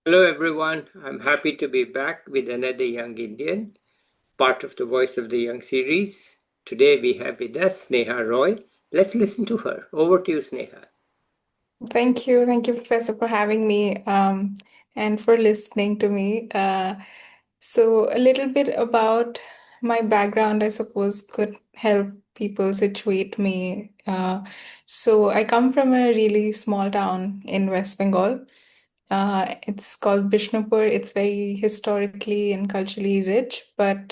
Hello, everyone. I'm happy to be back with another young Indian, part of the Voice of the Young series. Today we have with us Sneha Roy. Let's listen to her. Over to you, Sneha. Thank you. Thank you, Professor, for having me and for listening to me. So, a little bit about my background, I suppose, could help people situate me. So, I come from a really small town in West Bengal. It's called Bishnupur. It's very historically and culturally rich, but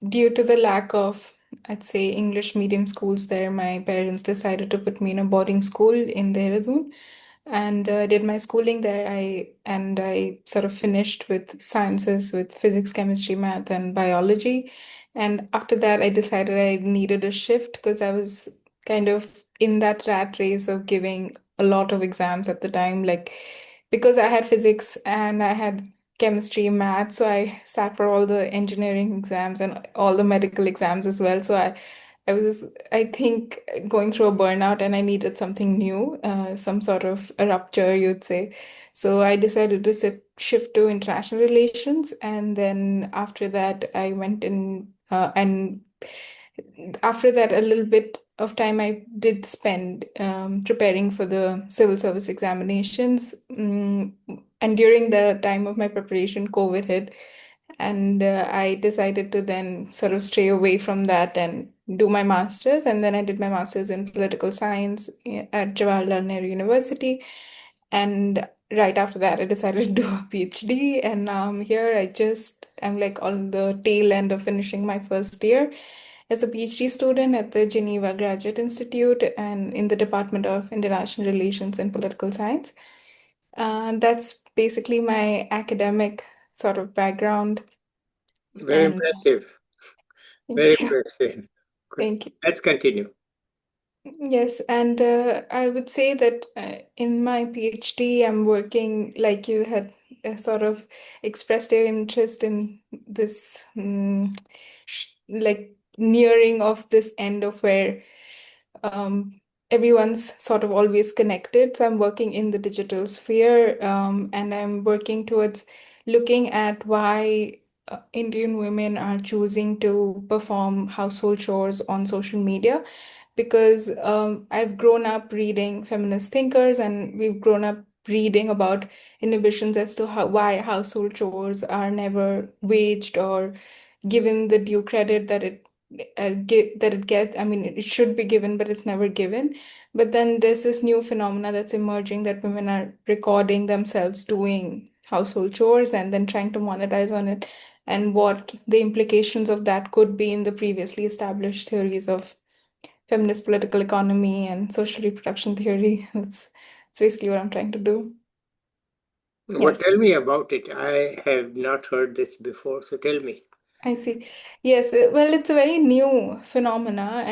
due to the lack of, I'd say, English medium schools there, my parents decided to put me in a boarding school in Dehradun and did my schooling there. I sort of finished with sciences, with physics, chemistry, math, and biology. And after that, I decided I needed a shift because I was kind of in that rat race of giving a lot of exams at the time. Like, because I had physics and I had chemistry, math, so I sat for all the engineering exams and all the medical exams as well. I was, I think, going through a burnout and I needed something new, some sort of a rupture, you'd say. So I decided to shift to international relations. And then after that, I went in, and after that, a little bit of time I did spend preparing for the civil service examinations. And during the time of my preparation, COVID hit. And I decided to then sort of stray away from that and do my master's. And then I did my master's in political science at Jawaharlal Nehru University. And right after that, I decided to do a PhD. And now I'm here. I'm like on the tail end of finishing my first year as a PhD student at the Geneva Graduate Institute and in the Department of International Relations and Political Science. That's basically my academic sort of background. Very And impressive. Very thank you. impressive. Good. Thank you. Let's continue. Yes, and I would say that in my PhD, I'm working like you had sort of expressed your interest in this, like nearing of this end of where um, everyone's sort of always connected. So I'm working in the digital sphere, and I'm working towards looking at why Indian women are choosing to perform household chores on social media because I've grown up reading feminist thinkers and we've grown up reading about inhibitions as to why household chores are never waged or given the due credit that it gets. I mean, it should be given, but it's never given. But then there's this new phenomena that's emerging that women are recording themselves doing household chores and then trying to monetize on it, and what the implications of that could be in the previously established theories of feminist political economy and social reproduction theory. That's basically what I'm trying to do. What Yes, tell me about it? I have not heard this before, so tell me. I see. Yes, well, it's a very new phenomena,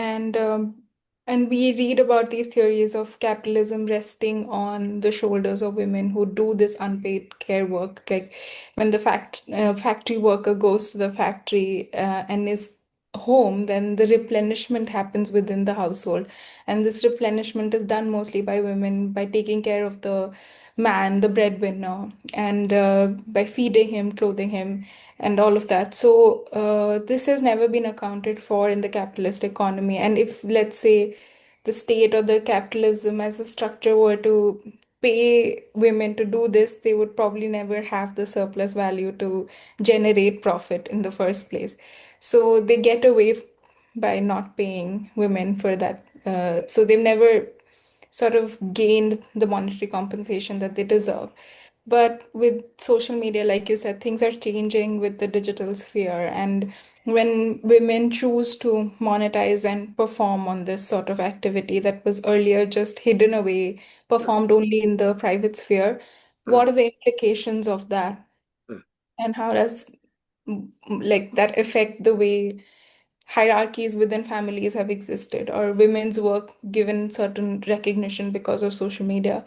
and we read about these theories of capitalism resting on the shoulders of women who do this unpaid care work. Like when the factory worker goes to the factory and is home, then the replenishment happens within the household, and this replenishment is done mostly by women by taking care of the man, the breadwinner, and by feeding him, clothing him and all of that. So this has never been accounted for in the capitalist economy. And if, let's say, the state or the capitalism as a structure were to pay women to do this, they would probably never have the surplus value to generate profit in the first place. So they get away by not paying women for that. So they've never sort of gained the monetary compensation that they deserve. But with social media, like you said, things are changing with the digital sphere. And when women choose to monetize and perform on this sort of activity that was earlier just hidden away, Mm, performed only in the private sphere, mm, what are the implications of that? mm. And how does like that affect the way hierarchies within families have existed or women's work given certain recognition because of social media?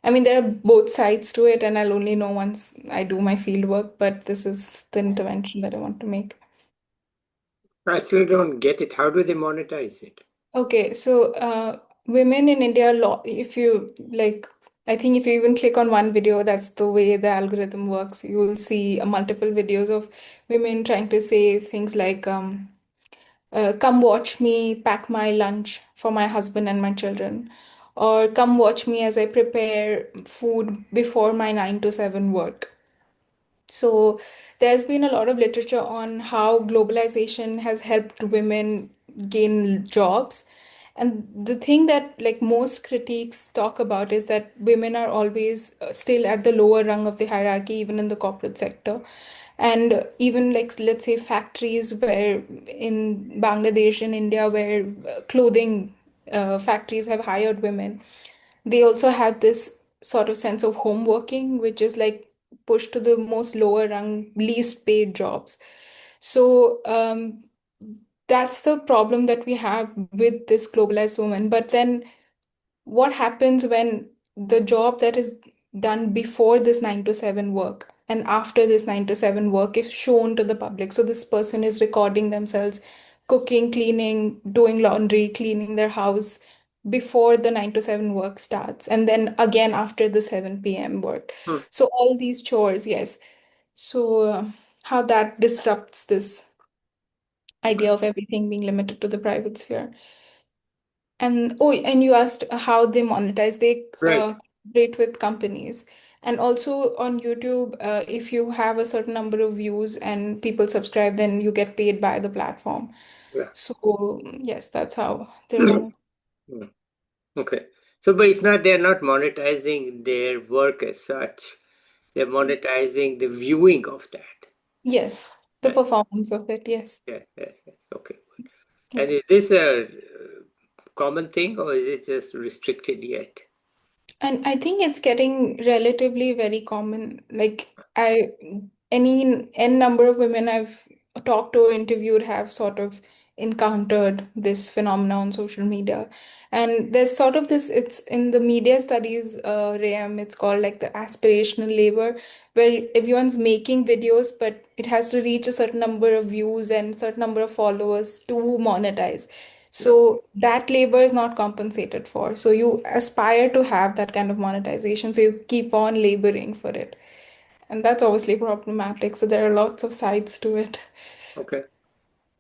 I mean, there are both sides to it, and I'll only know once I do my field work, but this is the intervention that I want to make. I still don't get it. How do they monetize it? Okay, so women in India, if you like, I think if you even click on one video, that's the way the algorithm works. You will see multiple videos of women trying to say things like, come watch me pack my lunch for my husband and my children, or come watch me as I prepare food before my 9 to 7 work. So there's been a lot of literature on how globalization has helped women gain jobs. And the thing that like most critiques talk about is that women are always still at the lower rung of the hierarchy, even in the corporate sector. And even like let's say factories where in Bangladesh and India where clothing factories have hired women, they also have this sort of sense of home working, which is like pushed to the most lower rung, least paid jobs. So that's the problem that we have with this globalized woman. But then what happens when the job that is done before this 9 to 7 work and after this 9 to 7 work is shown to the public? So this person is recording themselves cooking, cleaning, doing laundry, cleaning their house before the 9 to 7 work starts, and then again after the 7 p.m. work. Hmm. So all these chores, yes. So how that disrupts this idea of everything being limited to the private sphere. And oh, and you asked how they monetize. They Right. rate with companies. And also on YouTube, if you have a certain number of views and people subscribe, then you get paid by the platform. Yeah. So yes, that's how they're monetized. Hmm. Okay. So, but it's not, they're not monetizing their work as such. They're monetizing the viewing of that. Yes, the Yeah, performance of it, yes. yeah, yeah, yeah. Okay. And is Yes. this a common thing or is it just restricted yet? And I think it's getting relatively very common. Like any n number of women I've talked to or interviewed have sort of encountered this phenomena on social media. And there's sort of this, it's in the media studies realm, it's called like the aspirational labor, where everyone's making videos, but it has to reach a certain number of views and certain number of followers to monetize. Yeah. So that labor is not compensated for. So you aspire to have that kind of monetization. So you keep on laboring for it. And that's obviously problematic. So there are lots of sides to it. Okay.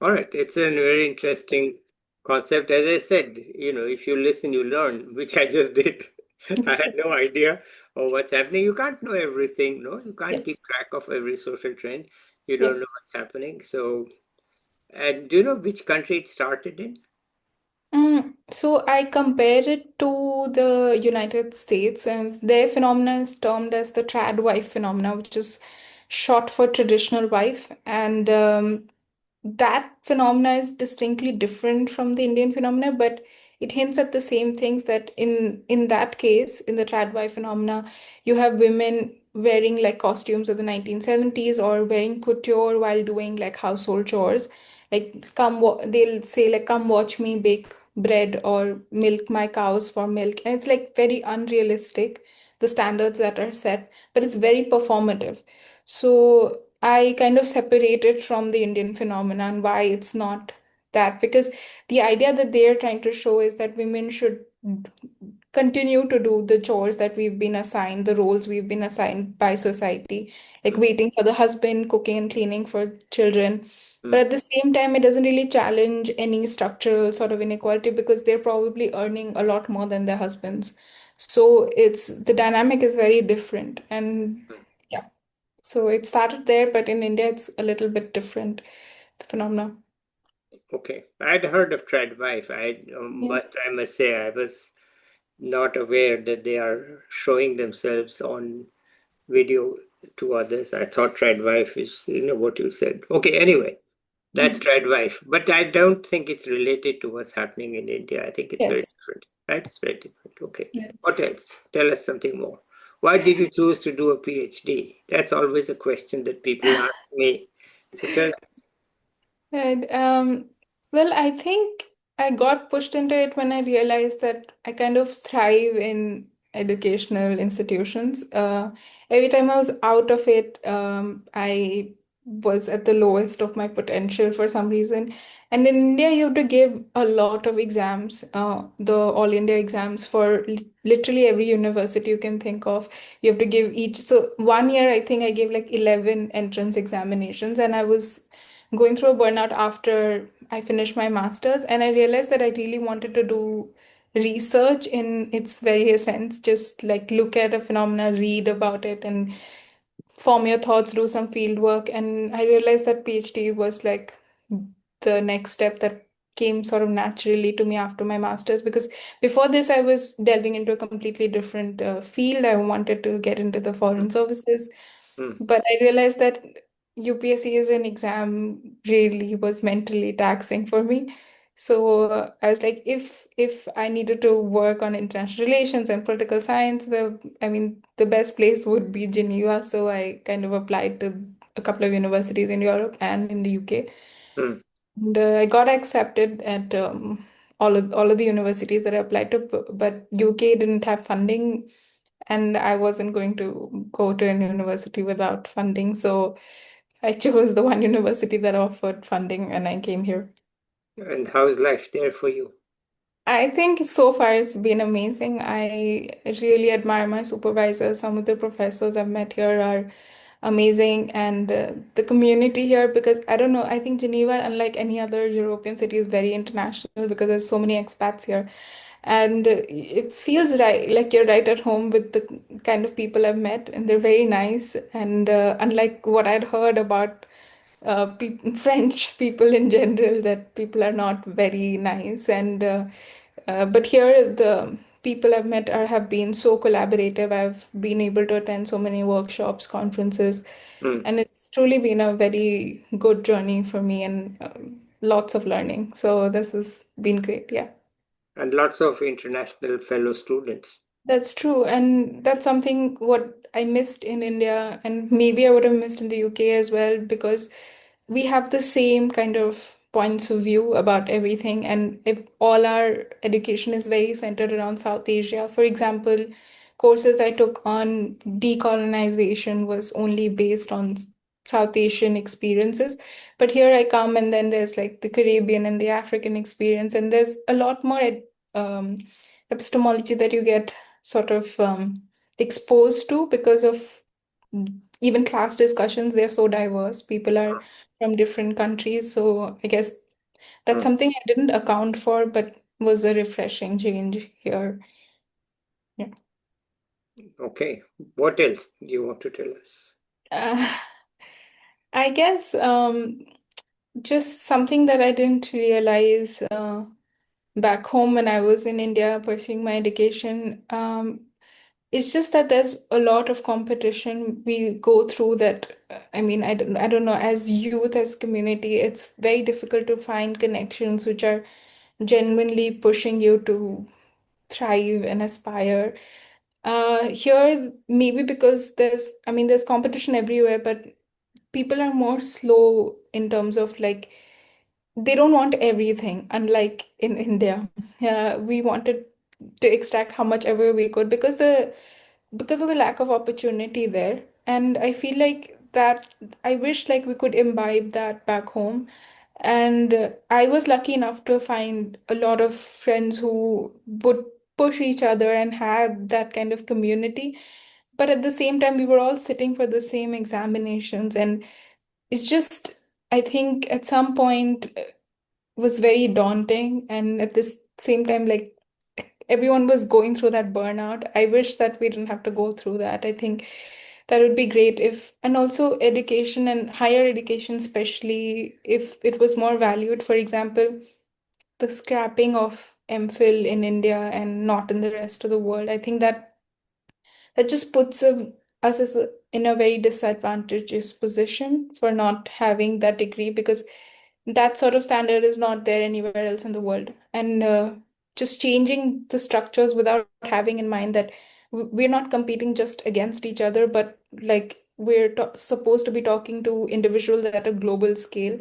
All right. It's a very interesting concept. As I said, if you listen, you learn, which I just did. I had no idea of what's happening. You can't know everything, no? You can't keep Yes. track of every social trend. You Yeah. don't know what's happening. So, and do you know which country it started in? So I compare it to the United States, and their phenomena is termed as the trad wife phenomena, which is short for traditional wife. And that phenomena is distinctly different from the Indian phenomena, but it hints at the same things that in that case, in the tradwi phenomena, you have women wearing like costumes of the 1970s or wearing couture while doing like household chores. Like they'll say like come watch me bake bread or milk my cows for milk. And it's like very unrealistic, the standards that are set, but it's very performative. So I kind of separate it from the Indian phenomenon, why it's not that, because the idea that they're trying to show is that women should continue to do the chores that we've been assigned, the roles we've been assigned by society, like Mm, waiting for the husband, cooking and cleaning for children. But mm, at the same time, it doesn't really challenge any structural sort of inequality because they're probably earning a lot more than their husbands. So it's the dynamic is very different. And mm. yeah. So it started there, but in India, it's a little bit different, the phenomena. Okay. I'd heard of trad wife. Yeah. But I must say I was not aware that they are showing themselves on video to others. I thought trad wife is, what you said. Okay, anyway, that's Mhm. trad wife. But I don't think it's related to what's happening in India. I think it's very Yes. different, right? It's very different. Okay. Yes. What else? Tell us something more. Why did you choose to do a PhD? That's always a question that people ask me. So tell us. And well, I think I got pushed into it when I realized that I kind of thrive in educational institutions. Every time I was out of it, I was at the lowest of my potential for some reason. And in India, you have to give a lot of exams, the All India exams for literally every university you can think of. You have to give each. So one year, I think I gave like 11 entrance examinations, and I was going through a burnout after I finished my master's. And I realized that I really wanted to do research in its very essence, just like look at a phenomena, read about it, and form your thoughts, do some field work. And I realized that PhD was like the next step that came sort of naturally to me after my master's, because before this I was delving into a completely different field. I wanted to get into the mm, foreign services, mm, but I realized that UPSC as an exam really was mentally taxing for me. So I was like, if I needed to work on international relations and political science, the best place would be Geneva. So I kind of applied to a couple of universities in Europe and in the UK. mm. And I got accepted at all of the universities that I applied to, but UK didn't have funding, and I wasn't going to go to an university without funding. So I chose the one university that offered funding, and I came here. And how's life there for you? I think so far it's been amazing. I really admire my supervisors. Some of the professors I've met here are amazing, and the community here, because I don't know, I think Geneva, unlike any other European city, is very international because there's so many expats here. And it feels right, like you're right at home with the kind of people I've met, and they're very nice. And unlike what I'd heard about French people in general, that people are not very nice. And but here, the people I've met have been so collaborative. I've been able to attend so many workshops, conferences, Mm. and it's truly been a very good journey for me, and lots of learning. So this has been great. Yeah. And lots of international fellow students. That's true, and that's something what I missed in India, and maybe I would have missed in the UK as well, because we have the same kind of points of view about everything. And if all our education is very centered around South Asia, for example, courses I took on decolonization was only based on South Asian experiences. But here I come, and then there's like the Caribbean and the African experience, and there's a lot more um, epistemology that you get sort of exposed to because of even class discussions. They're so diverse. People are from different countries. So I guess that's Mm. something I didn't account for, but was a refreshing change here. Yeah. Okay. What else do you want to tell us? Uh, I guess just something that I didn't realize back home when I was in India pursuing my education. It's just that there's a lot of competition we go through that. I don't know, as youth, as community, it's very difficult to find connections which are genuinely pushing you to thrive and aspire. Here, maybe because there's competition everywhere, but people are more slow in terms of like they don't want everything, unlike in India. We wanted to extract how much ever we could because of the lack of opportunity there. And I feel like that I wish like we could imbibe that back home. And I was lucky enough to find a lot of friends who would push each other and had that kind of community. But at the same time, we were all sitting for the same examinations. And it's just, I think at some point was very daunting. And at this same time, like everyone was going through that burnout. I wish that we didn't have to go through that. I think that would be great if, and also education and higher education, especially if it was more valued. For example, the scrapping of MPhil in India and not in the rest of the world. I think that just puts us in a very disadvantageous position for not having that degree, because that sort of standard is not there anywhere else in the world. And just changing the structures without having in mind that we're not competing just against each other, but like we're supposed to be talking to individuals at a global scale.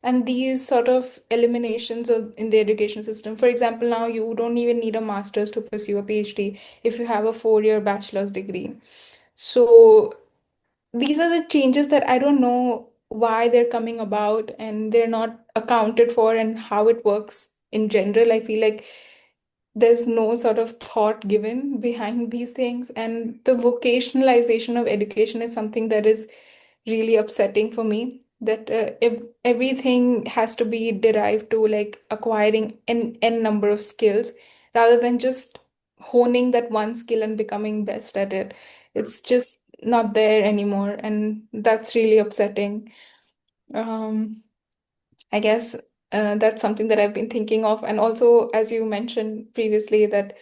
And these sort of eliminations in the education system, for example, now you don't even need a master's to pursue a PhD if you have a 4 year bachelor's degree. So these are the changes that I don't know. why they're coming about and they're not accounted for and how it works in general. I feel like there's no sort of thought given behind these things. And the vocationalization of education is something that is really upsetting for me. That if everything has to be derived to like acquiring n number of skills rather than just honing that one skill and becoming best at it. mm, It's just not there anymore, and that's really upsetting. Um, I guess that's something that I've been thinking of. And also, as you mentioned previously, that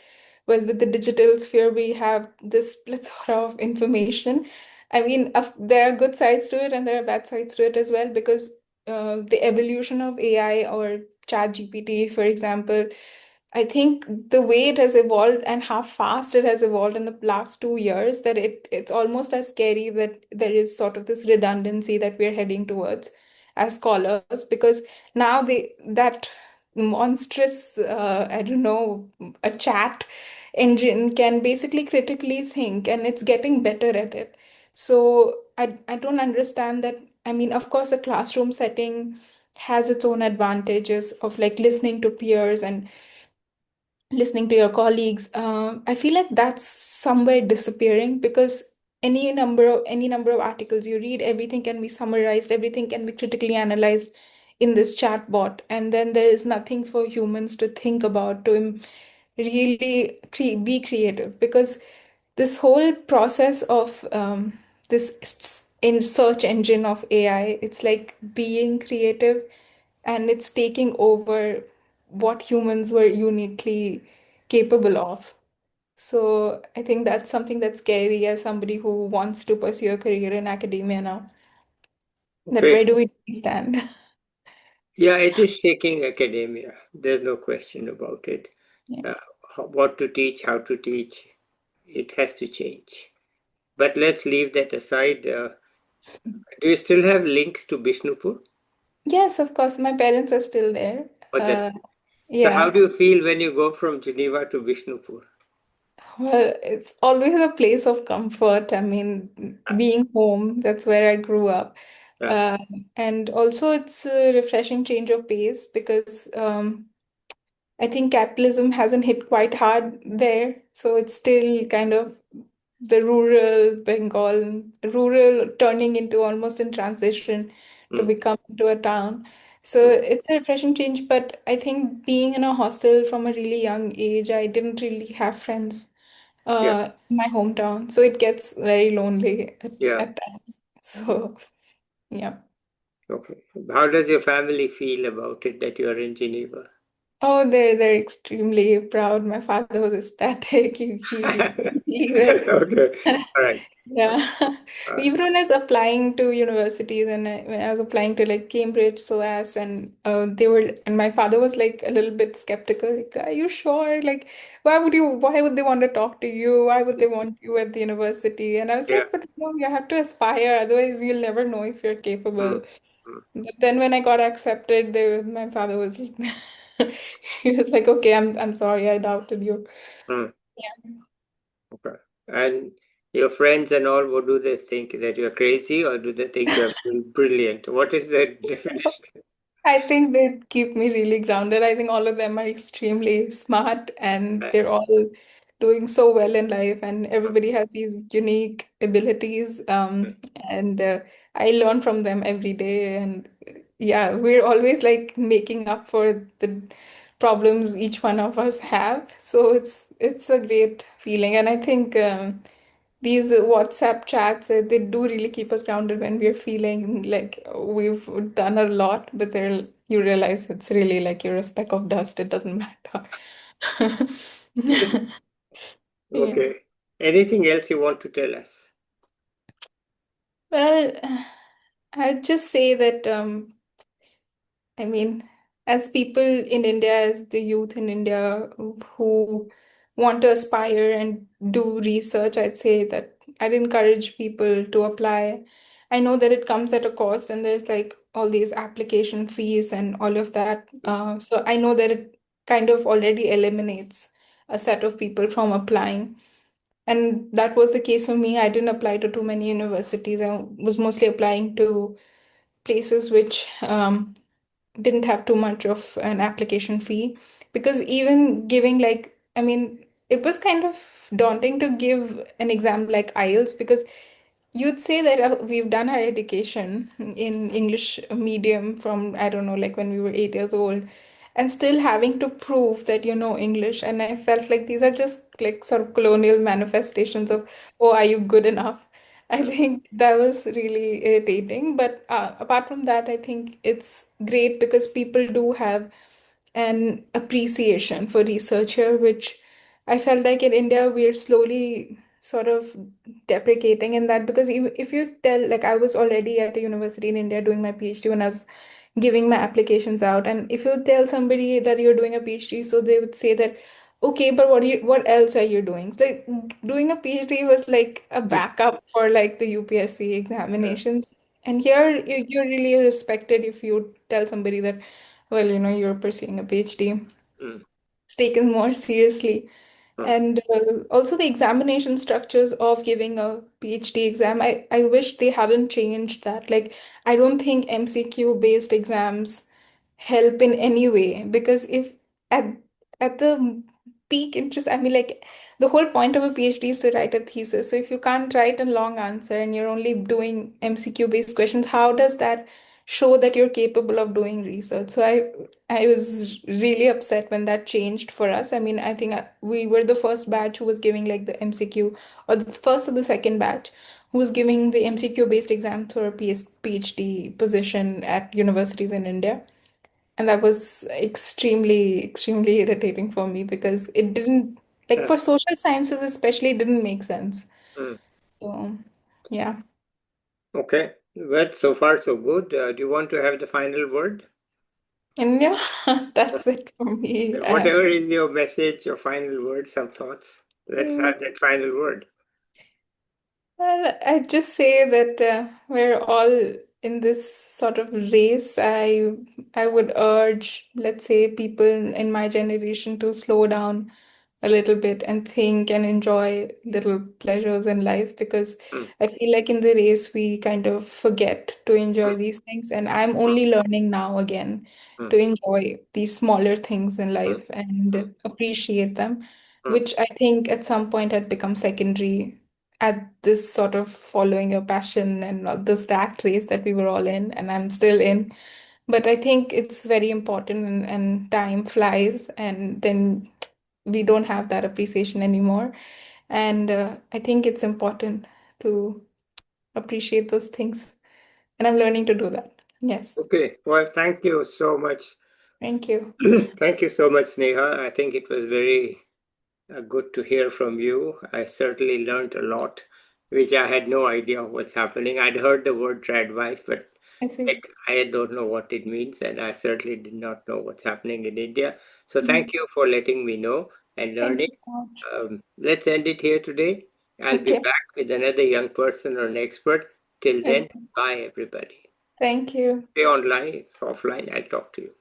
well, with the digital sphere, we have this plethora of information. I mean, there are good sides to it and there are bad sides to it as well, because the evolution of AI or Chat GPT, for example, I think the way it has evolved and how fast it has evolved in the last 2 years, that it's almost as scary that there is sort of this redundancy that we're heading towards as scholars, because now that monstrous I don't know, a chat engine can basically critically think and it's getting better at it. So I don't understand that. I mean, of course, a classroom setting has its own advantages of like listening to peers and listening to your colleagues. I feel like that's somewhere disappearing, because any number of articles you read, everything can be summarized, everything can be critically analyzed in this chat bot, and then there is nothing for humans to think about, to really be creative, because this whole process of in search engine of AI, it's like being creative and it's taking over what humans were uniquely capable of. So I think that's something that's scary as somebody who wants to pursue a career in academia now. That okay. where do we stand? Yeah, it is shaking academia. There's no question about it. Yeah. Uh, what to teach, how to teach, it has to change. But let's leave that aside. Do you still have links to Bishnupur? Yes, of course. My parents are still there. Or just so, how Yeah. do you feel when you go from Geneva to Bishnupur? Well, it's always a place of comfort. I mean, Uh, being home, that's where I grew up. uh, Uh, and also, it's a refreshing change of pace, because I think capitalism hasn't hit quite hard there. So it's still kind of the rural Bengal, rural turning into almost in transition to mm, become into a town. So mm, it's a refreshing change. But I think being in a hostel from a really young age, I didn't really have friends yeah, in my hometown. So it gets very lonely yeah. at times. So yeah. Okay. How does your family feel about it that you are in Geneva? Oh, they're extremely proud. My father was ecstatic. He couldn't believe it. Okay. All right. Yeah. Uh, Even when I was applying to universities, and when I was applying to like Cambridge, SOAS, and and my father was like a little bit skeptical. Like, are you sure? Like, why would they want to talk to you? Why would they want you at the university? And I was yeah. like, but no, you have to aspire. Otherwise, you'll never know if you're Mm, capable. mm, But then when I got accepted, my father was like, he was like, okay, I'm sorry, I doubted you. mm. Yeah. Okay. And your friends and all, what do they think? That you're crazy or do they think you're brilliant? What is the definition? I think they keep me really grounded. I think all of them are extremely smart and Uh, they're all doing so well in life, and everybody has these unique abilities. And I learn from them every day. And yeah, we're always like making up for the problems each one of us have. So it's a great feeling. And I think these WhatsApp chats, they do really keep us grounded when we're feeling like we've done a lot, but there you realize it's really like you're a speck of dust. It doesn't matter. Yeah. Okay. Anything else you want to tell us? Well, I'd just say that I mean, as people in India, as the youth in India who want to aspire and do research, I'd say that I'd encourage people to apply. I know that it comes at a cost, and there's like all these application fees and all of that. So I know that it kind of already eliminates a set of people from applying. And that was the case for me. I didn't apply to too many universities. I was mostly applying to places which didn't have too much of an application fee, because even giving like, I mean, it was kind of daunting to give an exam like IELTS, because you'd say that we've done our education in English medium from, I don't know, like when we were 8 years old, and still having to prove that you know English. And I felt like these are just like sort of colonial manifestations of, oh, are you good enough? I mm, think that was really irritating. But apart from that, I think it's great because people do have an appreciation for research here, which I felt like in India we're slowly sort of deprecating in that. Because if you tell, like, I was already at a university in India doing my PhD when I was giving my applications out, and if you tell somebody that you're doing a PhD, so they would say that, okay, but what else are you doing? So, like, doing a PhD was like a mm, backup for like the UPSC yeah, examinations. And here you're really respected if you tell somebody that, well, you know, you're pursuing a PhD. mm, It's taken more seriously. mm, And also the examination structures of giving a PhD exam, I wish they hadn't changed that. Like, I don't think MCQ based exams help in any way, because if at the peak interest, I mean, like, the whole point of a PhD is to write a thesis. So if you can't write a long answer and you're only doing MCQ based questions, how does that show that you're capable of doing research? So I was really upset when that changed for us. I mean, I think we were the first batch who was giving like the MCQ, or the first or the second batch who was giving the MCQ based exams for a PhD position at universities in India. And that was extremely, extremely irritating for me, because it didn't, like, yeah, for social sciences especially, it didn't make sense. mm. So, yeah. Okay. Well, so far so good. Do you want to have the final word? And yeah, that's it for me. Whatever is your message, your final word, some thoughts. Let's Mm, have that final word. well, I just say that we're all in this sort of race. I would urge, let's say, people in my generation to slow down a little bit and think and enjoy little pleasures in life, because Mm, I feel like in the race we kind of forget to mm, enjoy these things. And I'm mm, only learning now again mm, to enjoy these smaller things in mm, life mm, and appreciate them, mm. which I think at some point had become secondary at this sort of following your passion and not this rat race that we were all in, and I'm still in. But I think it's very important, and time flies, and then we don't have that appreciation anymore. And I think it's important to appreciate those things. And I'm learning to do that. Yes. Okay. Well, thank you so much. Thank you. Thank you so much, Sneha. I think it was very good to hear from you. I certainly learned a lot, which I had no idea what's happening. I'd heard the word trad wife, but I see. heck, I don't know what it means, and I certainly did not know what's happening in India. So Mm. thank you for letting me know and Thank learning. you so much. Let's end it here today. I'll be Okay. back with another young person or an expert. Till then, Okay. bye everybody. Thank you. Stay online, offline, I'll talk to you.